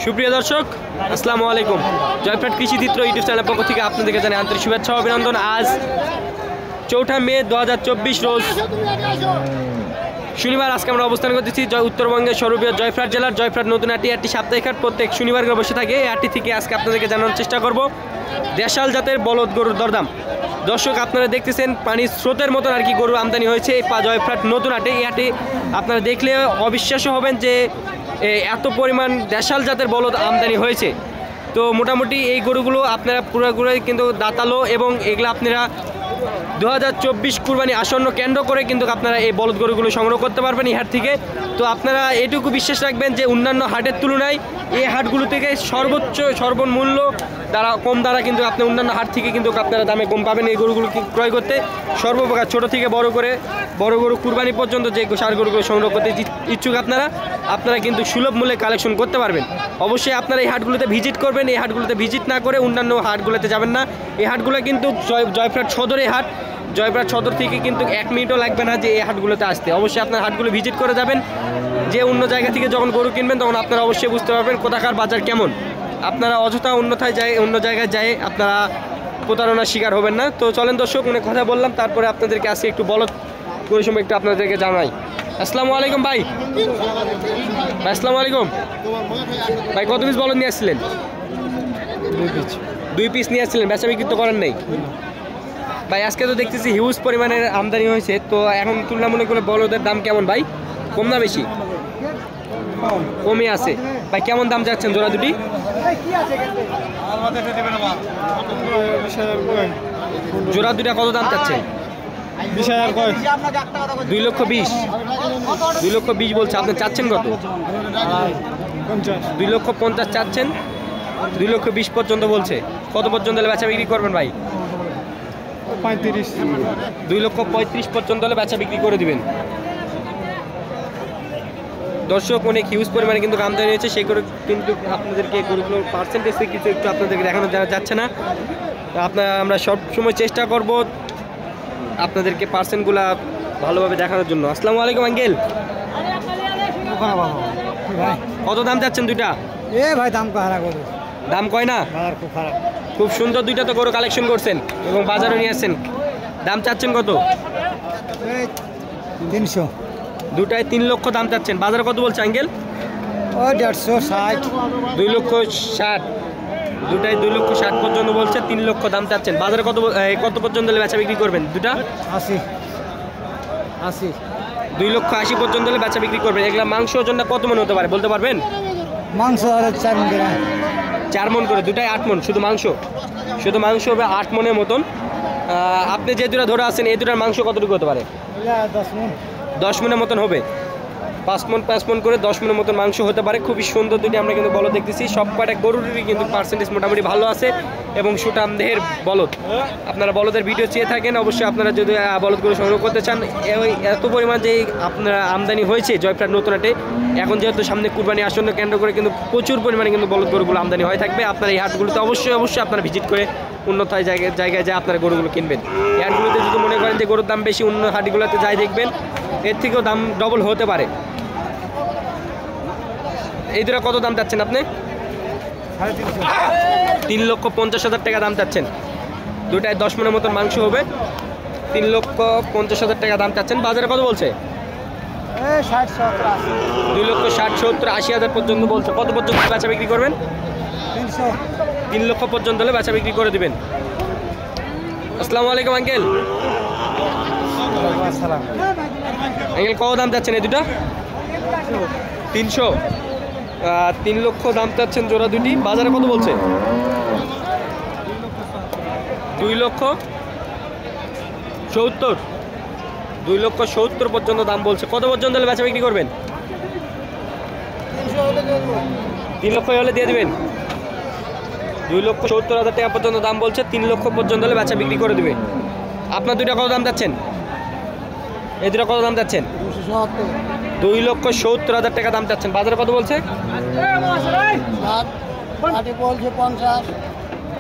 সুপ্রিয় দর্শক আসসালামু আলাইকুম। জয়ফ্রাট কৃষি চিত্র ইউটিউব চ্যানেলের পক্ষ থেকে আপনাদেরকে জানাই আন্তরিক শুভেচ্ছা ও অভিনন্দন। আজ 4 মে 2024 রোজ শনিবার। আজকে আমরা অবস্থান করতেছি উত্তরবঙ্গের সর্ববৃহৎ জয়ফ্রাট জেলার জয়ফ্রাট নতুন হাটটি। একটি সাপ্তাহিক হাট প্রত্যেক শনিবার করে বসে থাকে। এই হাটটি থেকে আজকে আপনাদেরকে জানানোর চেষ্টা করব দেশাল জাতের বলদ গরুর দরদাম। দর্শক আপনারা দেখতেছেন পানির স্রোতের মতন আর কি গরু আমদানি হয়েছে এই জয়ফ্রাট নতুন হাটে। এই হাটে আপনারা দেখলে অবিশ্বাস্য হবেন যে এত পরিমাণ দেশাল জাতের বলদ আমদানি হয়েছে। তো মোটামুটি এই গরুগুলো আপনারা পুরোপুরি কিন্তু দাঁতালো এবং এগুলো আপনারা 2024 কুরবানি আসন্ন কেন্দ্র করে কিন্তু আপনারা এই বলদ গরুগুলো সংগ্রহ করতে পারবেন এই হাট থেকে। তো আপনারা এটুকু বিশ্বাস রাখবেন যে অন্যান্য হাটের তুলনায় এই হাটগুলো থেকে সর্বোচ্চ সর্বমূল্য দ্বারা কম দ্বারা কিন্তু আপনি অন্যান্য হাট থেকে কিন্তু আপনারা দামে কম পাবেন এই গরুগুলো ক্রয় করতে। সর্বপ্রকার ছোট থেকে বড় গরু কুরবানি পর্যন্ত যে সার গরুগুলো সংগ্রহ করতে ইচ্ছুক আপনারা কিন্তু সুলভ মূল্যে কালেকশন করতে পারবেন। অবশ্যই আপনারা এই হাটগুলোতে ভিজিট করবেন। এই হাটগুলোতে ভিজিট না করে অন্যান্য হাটগুলোতে যাবেন না। এই হাটগুলো কিন্তু জয়ফ্রাট সদরে হাট। জয়ফ্রাট সদর থেকে কিন্তু 1 মিনিটও লাগবে না যে এই হাটগুলোতে আসতে। অবশ্যই আপনার হাটগুলো ভিজিট করে যাবেন। যে অন্য জায়গা থেকে যখন গরু কিনবেন তখন আপনারা অবশ্যই বুঝতে পারবেন কোথাকার বাজার কেমন। আপনারা অযথা অন্য জায়গায় যায় আপনারা প্রতারণার শিকার হবেন না। তো চলেন দর্শক, অনেক কথা বললাম, তারপরে আপনাদেরকে আজকে একটু বলদ গরু সময় একটু আপনাদেরকে জানাই। আসসালামু আলাইকুম ভাই। আসসালামু আলাইকুম ভাই। কত পিস বলদ নিয়ে আসছিলেন? 2 পিস নিয়ে আসছিলেন। বেচা বিক্রি তো করেন নাই ভাই? আজকে তো দেখতেছি হিউজ পরিমাণের আমদানি হয়েছে। তো এখন তুলনামূলক করে বলদের দাম কেমন ভাই? কম না বেশি? কমই আছে ভাই। কেমন দাম যাচ্ছেন জোড়া দুটি? জোড়া দুটা কত দাম চাচ্ছেন? 2,20,000 বলছে। আপনি চাচ্ছেন কত? 2,50,000 চাচ্ছেন। 2,20,000 পর্যন্ত বলছে। কত পর্যন্ত হলে বেচা বিক্রি করবেন ভাই? 2,35,000 পর্যন্ত হলে বেচা বিক্রি করে দিবেন। দর্শক অনেক হিউজ পরিমাণে কিন্তু আমদানি হয়েছে। সেগুলো কিন্তু আপনাদেরকে গরুগুলোর পার্সেন্টেজে কিছু একটু আপনাদেরকে দেখানো যাচ্ছে না। আমরা সব সময় চেষ্টা করব আপনাদেরকে পার্সেন্টগুলা ভালোভাবে দেখানোর জন্য। আসসালামু আলাইকুম আঙ্কেল। কত দাম যাচ্ছেন দুইটা? ভাই দাম কয় না? খুব সুন্দর দুইটা তো গরু কালেকশন করছেন এবং বাজারে নিয়ে আসছেন। দাম চাচ্ছেন কত? 300। দুটায় 3 লক্ষ দাম চাচ্ছেন। বাজারে কত বলছে আঙ্কেল? 150, 2,60,000। দুটায় 2,60,000 পর্যন্ত বলছে। 3 লক্ষ দাম চাচ্ছেন। বাজারে কত পর্যন্ত হলে বেচা বিক্রি করবেন দুটা? 80। 2,80,000 পর্যন্ত হলে বেচা বিক্রি করবেন। এগুলা মাংস ওজনটা কত মন হতে পারে বলতে পারবেন? মাংস 4 মণ করে। 4 মণ করে। দুটায় 8 মণ। শুধু মাংস হবে 8 মণের মতন। আপনি যে দুটা ধরে আছেন এই দুটার মাংস কতটুকু হতে পারে? 10 মণের মতন হবে। 5 মণ করে 10 মণের মতন মাংস হতে পারে। খুবই সুন্দর দুটি আমরা কিন্তু বলদ দেখতেছি। সব কয়টা গরুরই কিন্তু পার্সেন্টেজ মোটামুটি ভালো আছে এবং সুঠাম দেহের বলদ। আপনারা বলদের ভিডিও চেয়ে থাকেন। অবশ্যই আপনারা যদি বলদ গরু সংগ্রহ করতে চান, এত পরিমাণ যে আপনারা আমদানি হয়েছে জয়ফ্রাট নতুন হাটে, এখন যেহেতু সামনে কুরবানি আসন্ন কেন্দ্র করে কিন্তু প্রচুর পরিমাণে কিন্তু বলদ গরুগুলো আমদানি হয়ে থাকবে। আপনারা এই হাটগুলোতে অবশ্যই আপনারা ভিজিট করে উন্নত জায়গায় যায় আপনারা গরুগুলো কিনবেন। এই হাটগুলোতে যদি মনে করেন যে গরুর দাম বেশি, অন্য হাটগুলোতে যাই দেখবেন এর থেকেও দাম ডবল হতে পারে। এই দুটো কত দাম চাচ্ছেন আপনি? 3,50,000 টাকা দাম চাচ্ছেন। দুটায় 10 মণের মতন মাংস হবে। 3,50,000 টাকা দাম চাচ্ছেন। বাজারে কত বলছে? 2,60,000-2,70,000-80,000 পর্যন্ত বলছে। কত পর্যন্ত বেচা বিক্রি করবেন? 3 লক্ষ পর্যন্ত হলে বেচা বিক্রি করে দিবেন। আসসালামু আলাইকুম আঙ্কেল। আঙ্কেল কত দাম চাচ্ছেন এই দুটা? 300। 3 লক্ষ দাম চাচ্ছেন জোড়া দুটি। বাজারে কত বলছে? 2,70,000। 2,70,000 পর্যন্ত দাম বলছে। কত পর্যন্ত হলে বেচা বিক্রি করবেন? 3 লক্ষ হলে দিয়ে দিবেন। 2,70,000 টাকা পর্যন্ত দাম বলছে। 3 লক্ষ পর্যন্ত হলে বেচা বিক্রি করে দেবে। আপনার দুইটা কত দাম যাচ্ছেন? এই দুটা কত দাম যাচ্ছেন? 2,70,000 টাকা দাম চাচ্ছেন। বাজারে কত বলছে?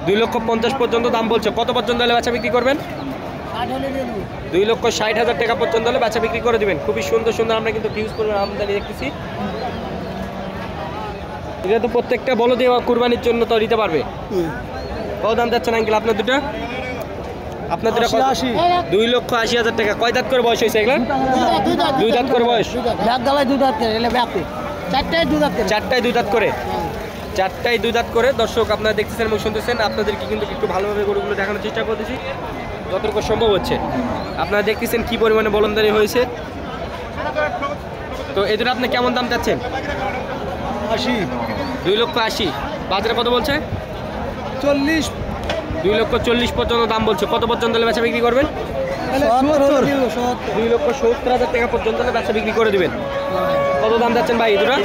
2,50,000 পর্যন্ত দাম বলছে। কত পর্যন্ত হলে বেচা বিক্রি করবেন? 2,60,000 টাকা পর্যন্ত হলে বেচা বিক্রি করে দিবেন। খুবই সুন্দর আমরা কিন্তু হিউজ পরিমাণ আমদানি দেখতেছি। এটা তো প্রত্যেকটা বলদ কুরবানির জন্য তো দিতে পারবে। কত দাম যাচ্ছেন আঙ্কেল আপনার দুটো? আপনার দুটো 2,80,000 টাকা। কয় দাঁত করে বয়স হয়েছে এগুলো? 2 দাঁত করে বয়স। চারটায় 2 দাঁত করে। 4টায় 2 দাঁত করে। দর্শক আপনারা দেখতেছেন এবং শুনতেছেন, আপনাদেরকে কিন্তু একটু ভালোভাবে গরুগুলো দেখানোর চেষ্টা করতেছি যতটুকু সম্ভব হচ্ছে। আপনারা দেখতেছেন কি পরিমাণে বলন্দারি হয়েছে। তো এই দুটো আপনি কেমন দাম চাচ্ছেন? 2,80,000। বাজারে কত বলছে? 2,40,000 পর্যন্ত দাম বলছে। কত পর্যন্ত হলে বেচা বিক্রি করবেন? 2,70,000 টাকা পর্যন্ত হলে বেচা বিক্রি করে দিবেন। কত দাম যাচ্ছেন ভাই এই দুটো?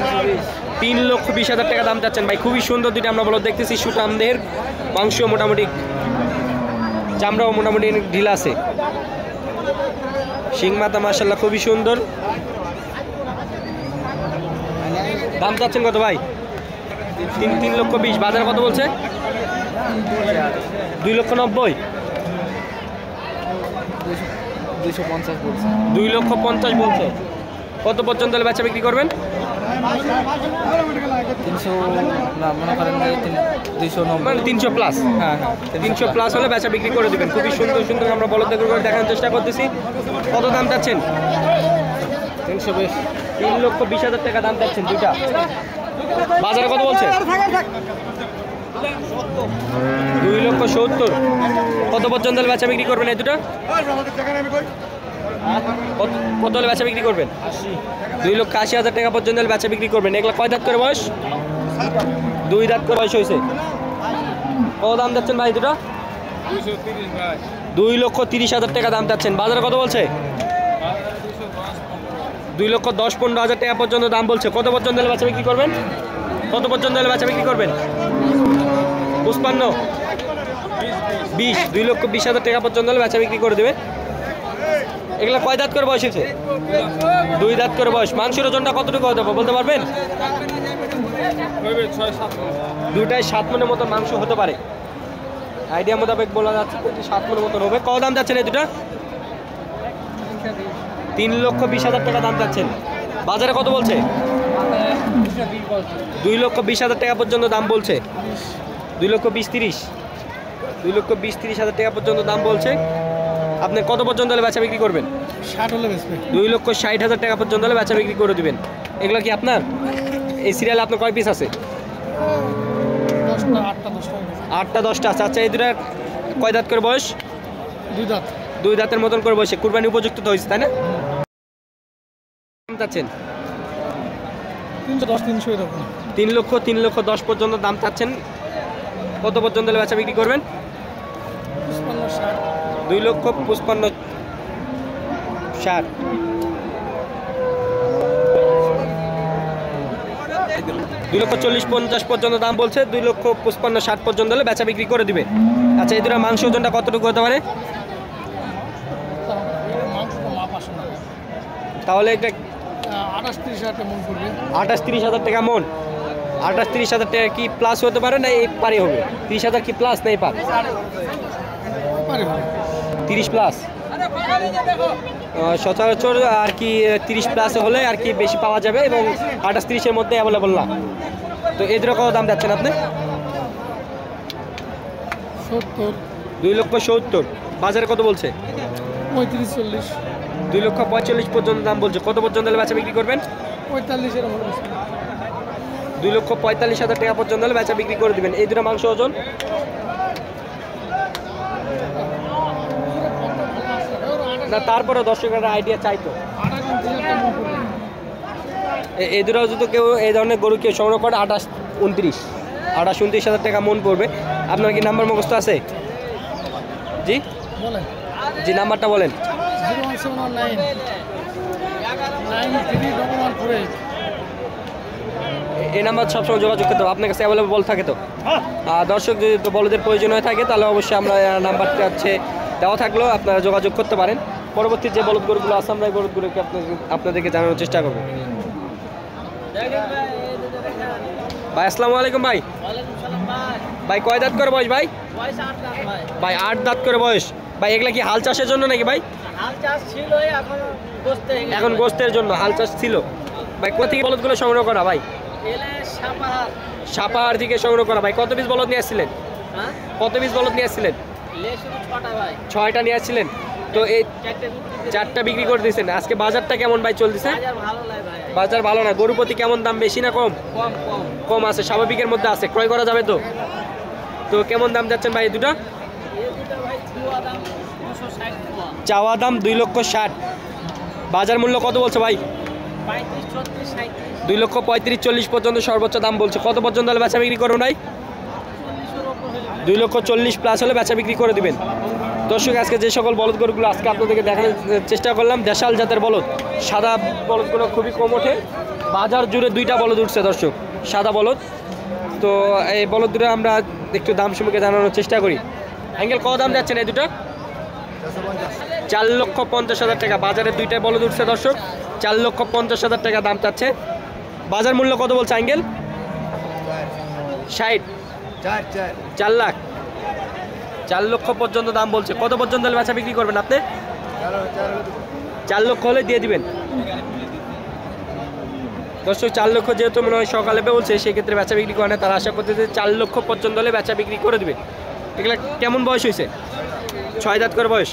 3,20,000 টাকা দাম যাচ্ছেন ভাই। খুবই সুন্দর দুটো আমরা বলদ দেখতেছি। সুটামদের মাংস মোটামুটি, চামড়াও মোটামুটি ঢিলা আছে। শিং মাথা মাশাআল্লাহ খুবই সুন্দর। দাম চাচ্ছেন কত ভাই? 3,20,000। বাজারে কত বলছে? 2,90,000। 2,50,000 বলছে। কত পর্যন্ত হলে বেচা বিক্রি করবেন? 300 প্লাস। হ্যাঁ, 300 প্লাস হলে বেচা বিক্রি করে দেবেন। খুবই সুন্দর সুন্দর আমরা বলদ করে দেখানোর চেষ্টা করতেছি। কত দাম চাচ্ছেন? 3,20,000 টাকা দাম চাচ্ছেন দুইটা। বাজারে কত বলছে? 2,70,000। কত পর্যন্ত হলে বেচা বিক্রি করবেন এই দুটো? কত হলে বেচা বিক্রি করবেন? 2,80,000 টাকা পর্যন্ত হলে বেচা বিক্রি করবেন। এগুলো কয় দাঁত করে বয়স? 2 দাঁত করে বয়স হয়েছে। কত দাম যাচ্ছেন ভাই দুটো? 2,30,000 টাকা দাম চাচ্ছেন। বাজারে কত বলছে? 2,10,15,000 টাকা পর্যন্ত দাম বলছে। কত পর্যন্ত হলে বেচা বিক্রি করবেন? কত পর্যন্ত হলে বেচা বিক্রি করবেন? 55, 20। 2,20,000 টাকা পর্যন্ত হলে বেচা বিক্রি করে দেবে। এগুলো কয় দাঁত করে বয়স হয়েছে? 2 দাঁত করে বয়স। মাংসের ওজনটা কতটুকু হতে বলতে পারবেন? 2টায় 7 মনের মতো মাংস হতে পারে। আইডিয়া মোতাবেক বলা যাচ্ছে 7 মনের মতো হবে। কত দাম যাচ্ছেন এই দুটা? 3,20,000 টাকা দাম যাচ্ছেন। বাজারে কত বলছে? 2,20,000 টাকা পর্যন্ত দাম বলছে। 2,20,30,000। 2,20,30,000 টাকা পর্যন্ত দাম বলছে। আপনি কত পর্যন্ত হলে বেচা বিক্রি করবেন? 2,60,000 টাকা পর্যন্ত হলে বেচা বিক্রি করে দিবেন। এগুলো কি আপনার? এই সিরিয়ালে আপনার কয় পিস আছে? 8টা 10টা আছে। আচ্ছা, এই দুটা কয় দাঁত করে বয়স? 2 দাঁতের মতন করে বয়সে। কুরবানি উপযুক্ত তো হয়েছে, তাই না? দাম চাচ্ছেন 3,10,000 পর্যন্ত দাম চাচ্ছেন। কত পর্যন্ত হলে বেচা বিক্রি করবেন? 2,55,000। 2,40,50,000 পর্যন্ত দাম বলছে। 2,55,000 পর্যন্ত হলে বেচা বিক্রি করে দিবে। আচ্ছা, এই দুটো মাংস ওজনটা কতটুকু হতে পারে? তাহলে এটা 28,30,000 টাকা মন। 28,30,000 টাকা কি প্লাস হতে পারে না এই পারে হবে? 30,000 কি প্লাস না এই পার? 30 প্লাস। সচরাচর আর কি 30 প্লাস হলে আর কি বেশি পাওয়া যাবে এবং 28-30-এর মধ্যে অ্যাভেলেবল না। তো এই দুটো কত দাম যাচ্ছেন আপনি? 2,70,000। বাজারে কত বলছে? 35-40। 2,45,000 পর্যন্ত দাম বলছে। কত পর্যন্ত হলে বেচা বিক্রি করবেন? 2,45,000 টাকা পর্যন্ত হলে বেচা বিক্রি করে দিবেন। এই দুটো মাংস ওজন না, তারপরে দর্শকের আইডিয়া চাইতো। এই দুটো যদি কেউ এই ধরনের গরু কেউ সংগ্রহ করে 28-29,000 টাকা মন পড়বে। আপনার কি নাম্বার মুখস্থ আছে? জি জি, নাম্বারটা বলেন। 01719931148। এই নাম্বার সবসময় যোগাযোগ করতে হবে, আপনার কাছে অ্যাভেলেবল থাকে তো। দর্শক যদি বলদের প্রয়োজন হয়ে থাকে তাহলে অবশ্যই আমরা নাম্বারটা হচ্ছে দেওয়া থাকলেও আপনারা যোগাযোগ করতে পারেন। পরবর্তী যে বলদ গরুগুলো আছে আমরা এই বলদগুলোকে আপনাদেরকে জানানোর চেষ্টা করব। ভাই আসসালামু আলাইকুম। ভাই ভাই কয় দাঁত করে বয়স? ভাই 8 দাঁত করে বয়স। ভাই এগুলা কি হাল চাষের জন্য নাকি ভাই? এখন গোস্তের জন্য হাল চাষ ছিল। ভাই কোথা থেকে বলদগুলো সংগ্রহ করা ভাই? সাপাহার থেকে সংগ্রহ করা ভাই। কত পিস বলদ নিয়ে আসছিলেন? কত পিস বলদ নিয়ে আসছিলেন? 6টা নিয়ে আসছিলেন। তো এই 4টা বিক্রি করে দিয়েছেন। আজকে বাজারটা কেমন ভাই চলতেছে? বাজার ভালো না। গরু প্রতি কেমন দাম, বেশি না কম? কম আছে, স্বাভাবিকের মধ্যে আছে, ক্রয় করা যাবে তো? তো কেমন দাম যাচ্ছেন ভাই এই দুটো? চাওয়া দাম 2,60,000। বাজার মূল্য কত বলছে ভাই? 2,35,40 পর্যন্ত সর্বোচ্চ দাম বলছে। কত পর্যন্ত হলে বেচা বিক্রি করুন ভাই? 2,40,000 প্লাস হলে বেচা বিক্রি করে দিবেন। দর্শক, আজকে যে সকল বলদ গরুগুলো আজকে আপনাদেরকে দেখানোর চেষ্টা করলাম, দেশাল জাতের বলদ। সাদা বলদগুলো খুবই কম ওঠে। বাজার জুড়ে 2টা বলদ উঠছে দর্শক, সাদা বলদ। তো এই বলদ দুটো আমরা একটু দাম সম্পর্কে জানানোর চেষ্টা করি। অ্যাঙ্গেল কত দাম যাচ্ছেন এই দুটো? 4,50,000 টাকা। বাজারে 2টা বলদ উঠছে দর্শক, 4,50,000 টাকা দাম চাচ্ছে। বাজার মূল্য কত বলছে অ্যাঙ্গেল? 60, 4 লাখ, 4 লক্ষ পর্যন্ত দাম বলছে। কত পর্যন্ত হলে বেচা বিক্রি করবেন আপনি? 4 লক্ষ হলে দিয়ে দিবেন দর্শক। 4 লক্ষ যেহেতু মনে হয় সকালে বলছে, সেক্ষেত্রে বেচা বিক্রি করে না। তারা আশা করতে যে 4 লক্ষ পর্যন্ত হলে বেচা বিক্রি করে দিবে। এগুলা কেমন বয়স হয়েছে? 6 দাঁত করে বয়স,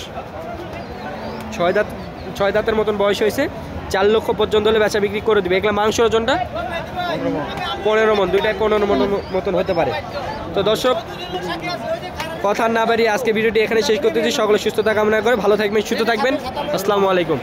6 দাঁতের মতন বয়স হয়েছে। 4 লক্ষ পর্যন্ত হলে বেচা বিক্রি করে দিবে। এগুলা মাংস ওজনটা 15 মন, 2টায় 15 মন মতন হতে পারে। তো দর্শক, কথা না বাড়িয়ে আজকে ভিডিওটি এখানে শেষ করতেছি। সকলে সুস্থতা কামনা করে ভালো থাকবেন, সুস্থ থাকবেন। আসসালামু আলাইকুম।